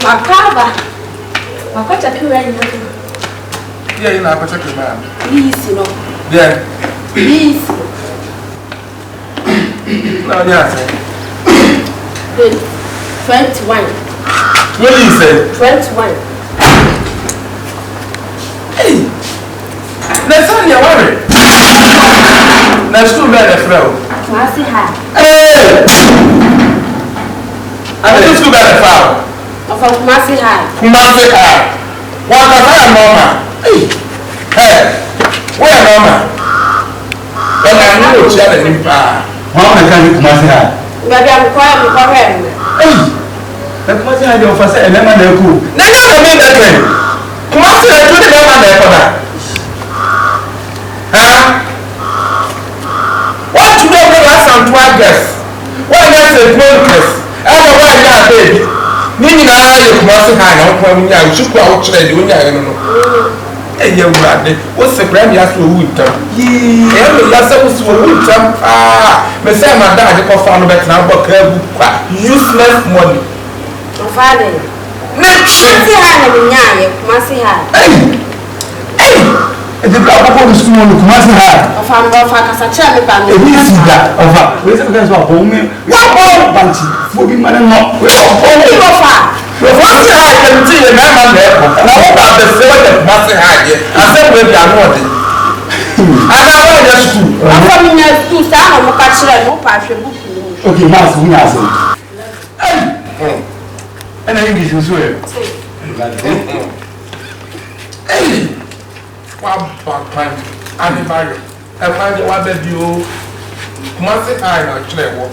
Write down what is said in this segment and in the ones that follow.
Makaba. Makocha kiwa ni hapo. Yeah, you know, I check your man. Please, no. Yeah. Please. No, yeah, sir. 21. What do you say? 21. Hey! That's on your worry. That's too bad, a flow. Mercy high. Hey! I think too bad, a flower. Of Mercy high. Mercy high. What the hell, Mama? Hey! Hey! Where, Mama? When I know you're telling me, Mama can't come out here. Maybe I'm quiet. Hey! The Kumasi had your first and then I go. Never mean that way. Kumasi had to the man there for that. Huh? What to do with us and twice? Why not say progress? I don't know why you are baby. Nini na you Kumasi had no problem. You should go out to the dunya. Hey, you are what's the grand you have to wood? Yeah, the last was wood. Messiah, my dad, you can find back now, but useless money. Father, Mercy high, Mercy high. Hey! The black people is small, Mercy high. Of I'm going for a child, but if you see that, of a reason that's what home, what bunch for be man and not. We're all far. Mercy high can see the man there. And I hope about the seven of Mercy high. I said, we're not. I know just two. I'm coming to stand on the catcher and no passion. Okay, Master, we are saying. And I think you swear. Hey! What back I'm in Barry. I find the one that you must high now, Clever.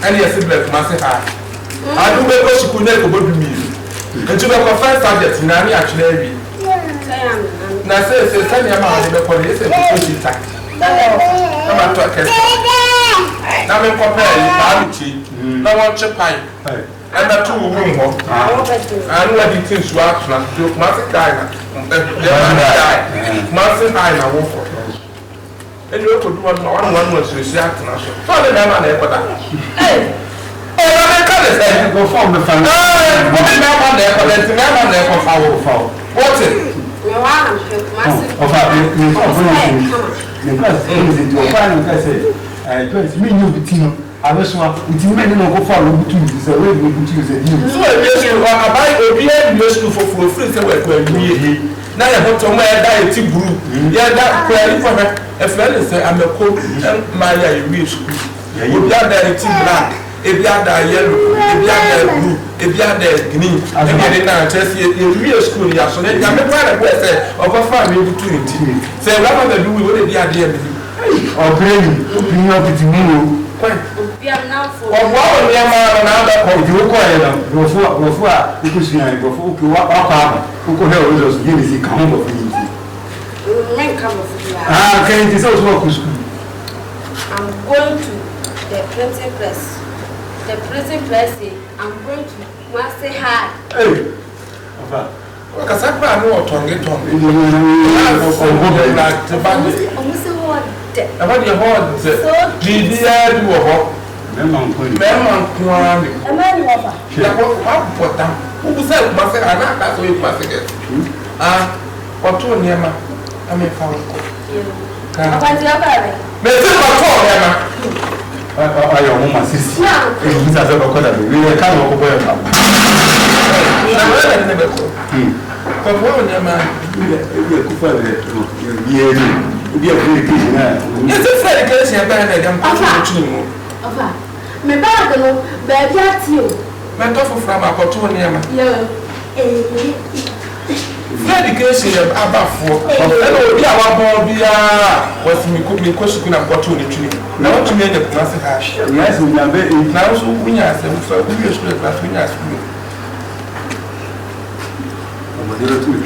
And yes, it left must high. I do make us could never go to me. And to make a first subject, Nanny actually. Now, say, tell me about the police and push it. I'm not talking. Now, I'm comparing now, watch a pipe. And that two room, and what it is to ask not to Master Diner. Master Diner, walk for and you could do one was reacting. Father, I'm on there for that. Hey, I'm a go from the family. What is that one there for the man there for what's it? I was one with you many go follow to use a way we could use it. So I buy a beer used to for free where we now I have to wear that group. Yeah, that query for her. A friend say I'm a cook and my wish. You be there black, if you are there yellow, if you are there blue, if you are there green, and then I just see a real school. Yeah, so then I'm a part of what of a family between it. Say, what are they doing? What are they doing? Or bring up with me. We are now for one now that you require before because you are before you are who could help us give us a count of things. Can it is also work school? I'm going to the printing press. The printing press, I'm going to Master High. Hey, because I know what to get on. About your horns, did you do a hawk? Memon Kwan, a man offer. What them? Who said, Master, I'm not that's way Master gets. Or two near my I may found. Let's call Emma. I am my sister. It's as a coconut. We will come over where I'm. But one near my be a very good man. Yes, it's very good. I'm me bag no baby at you. Me to for from akoto niam. Yeah. Education abafo. And obi a wabo bia was me kosu na akoto ni twini. Na want to me the class hash. Yes, we are very now so we are so we are school class we are school. Obodelo to me.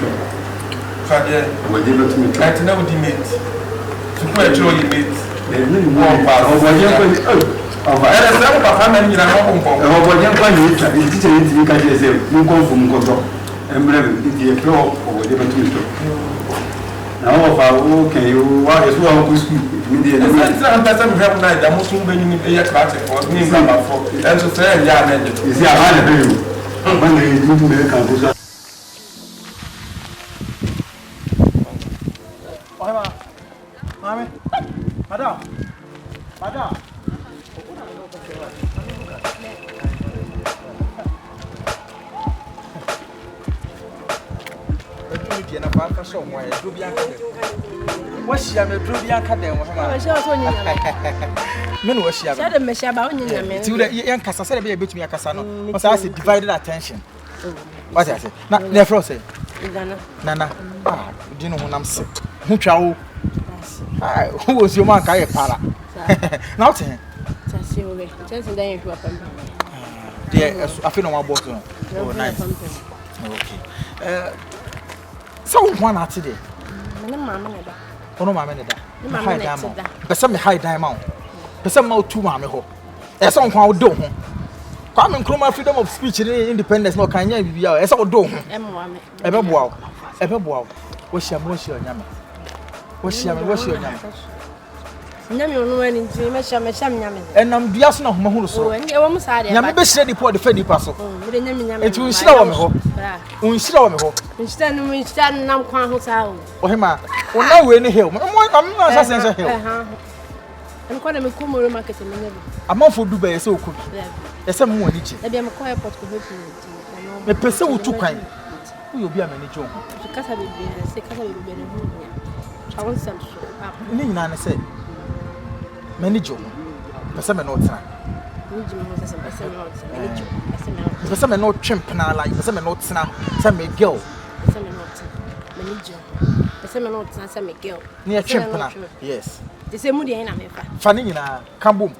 Father, obodelo to me. That na we mate. To go and show you mate. There no more pass. Obodelo and I said, Papa, and you know, what young one is teaching you can say, you go from Koto and bring the floor or whatever to you. Now, if I okay, you are as well to school. I'm have night, I'm also bringing a classic for me, and to say, yeah, is there a Mami, madam. What's your Drubian Cadem? Men was she? Said the Meshaba on the young Cassa said a bit to me a Cassano. Was I said divided attention? What I said? Not never say. Nana, do you know when I'm sick? Who was your man? I para. Now, dear, I feel no more bottle. Oh, nice. Okay. So, one at today. Oh, no, mamma. High diamond. But some high diamond. But some more 2 mamma. As some how do. Come and chroma freedom of speech and independence. No, can you be out? As all do. Ever wow. What's your motion? What's your yam? And I'm just not Mahuso. And you almost had a best report the Fedi Paso. It will slow me. We slow me. Instead, we stand now. Oh, him, now we're in the hill. I'm not a sense of hill. I'm quite a Kumu market in the middle. A month for Dubai so cool. There's some more niche. Maybe I'm quite a pot to the person too kind. Who will be a manager? Because I will be a second. I want some. Nina said. Manager, person no time. Person no chimp na like person no tina. Some girl. Person no manager. Person no tina. Some girl. Near chimp na. Yes. The same mood na me fa. Fani na kambum.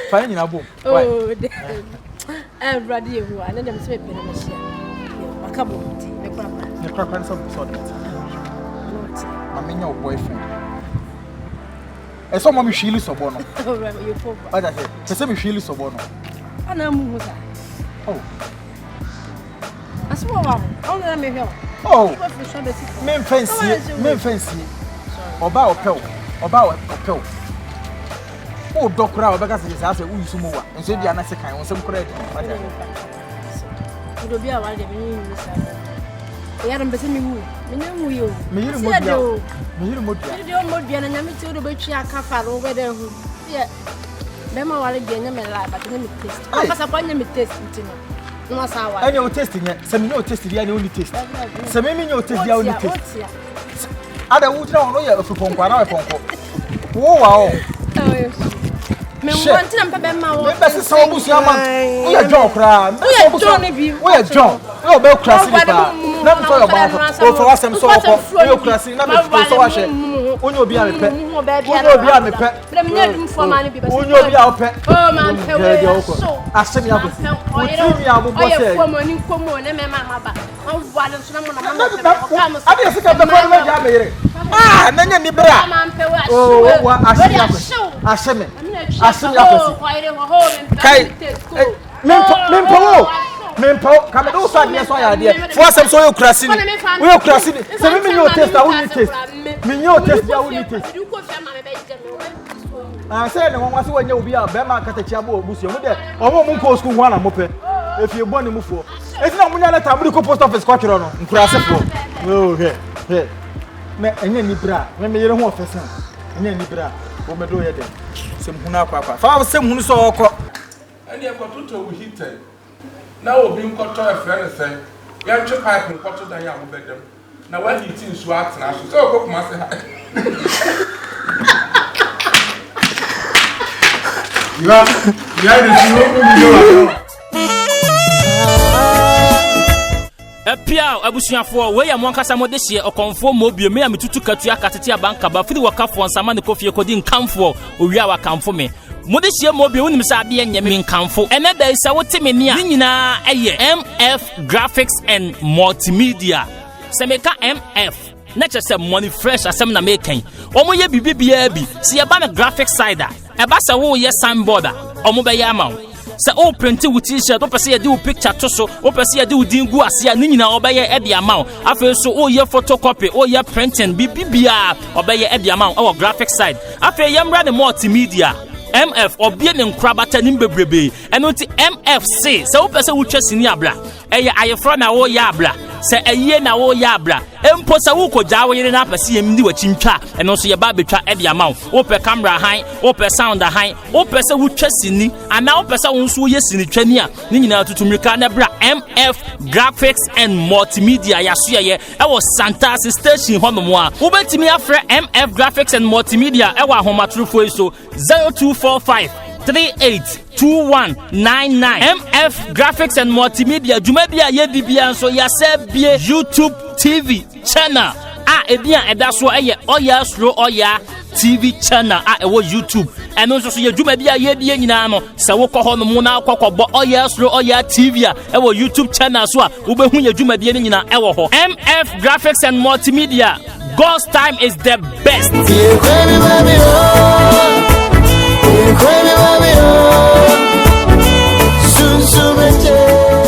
Fani na boom. Oh, brother you are. Na dem say pe na me share. Makabo ti. Me kwa some sort. Maminya boyfriend. E so mami shili sobono. What I say? Se me shili sobono. Ana mu sa. Oh. Asmo wa. On na me hwe. Oh. Men fancy. Oba opel. O dokura obeka se say u yusu mu wa. Enso bia na se kan won sem kura di. What I say? Udo bia wa de me ni sa. E ya mbese mi wu. Me yo. Me yiri modia. You modia na nyame ti o do betwi aka fa ro we dey hu. Ye. Be ma wale bia nyame la but nyame taste. Papa kwa nyame taste ntino. No asa wa. Any o taste nye. Se me no taste bia na only taste. Se me nyo taste bia only taste. Ada wu tira ono ye ofuponko na ofonko. Wo wa o. Me want na mpa be ma wo. Me be se so busu ama. Wo ye John kra. Wo ye John bi. Wo ye John. Wo be kra si pa. Na me so yo ba. O for wasem so ko. Wo kra si na me so wa hwe. Onyo obi a me pe. Bre me nyadum fo ma ne bi be. Onyo obi a o pe. Oh man pe we. So. Asemi akosi. O ti mi abubo se. Oye fo mo ni nkomo ne me ma ba. On voit le so na mo na ma. Abi se ka be fo me ja me yire. Ah, nanya ni bra. Oh, wa asemi akosi. Asemi Kai, Mempo, come do so near so idea. For some so you crashing. We are crashing. So me no test, I will test. Me no test, I will test. I said no one was when you be a Bema Catachabo Busio. Or one post school one mope. If you're born in Mufo. It's not when I time to post office quattro on Crassifo. Oh, here. And then Libra, when you don't want for some. And then Libra, what me do here then? Huna papa fa sem hunu so okọ ene e kototo wo hitel na obi nkoto efe ne sen ya ntwe pipe nkoto dan ya mobedem na wa hiti nsu atena so okokuma se ha ya de sino Epia abusuafo we ya monkasa modehie okonfo mobie me ya mitutu katua katete abanka ba firi wakafo nsama ne kofie kodi nkamfo owia wakamfo me modehie mobie wonim sa ade nyame nkamfo ene da isa wote me ni nyina eye MF Graphics and Multimedia semeka MF na chese money fresh asem na mekan omo ye bibibia bi se ye ba na graphic side e ba se wo ye signboard omo be ye amaw se o print with t-shirt o pese ye di picture to so o pese ye di dingu ase ni nyina obeye e de amaw afa so o ye photocopy o ye printing bibibia obeye e de amaw o graphic side afa ye mra ne multimedia MF obie ne nkrabata nim bebrebe eno ti MFC se wo pese wo twa sini abla eye ayefro na wo ya abla se eye na wo ya abla empo se wo koja wo yire na pese yem di wachintwa eno so ye ba betwa e dia mawo wo pe camera han wo pe sound han wo pese wo twa sini ana wo pese wo nso ye sini twani a ni nyina tutumrika na bra MF Graphics and Multimedia ya so ye e wo Santa Station honomo a wo betimi afre MF Graphics and Multimedia e wo ahomatrofo iso 0245 382199 MF Graphics and Multimedia Jumedia Yedibia so yasebie YouTube TV channel ebia edaso eye Oyaa Suro Oyaa TV channel ewo YouTube eno so ye Jumedia Yedie nyina no se wo kɔ hɔ no mu na akɔkɔbɔ Oyaa Suro Oyaa TV ewo YouTube channel so a wo behu ye Jumedia ni nyina ewo hɔ MF Graphics and Multimedia God's time is the best.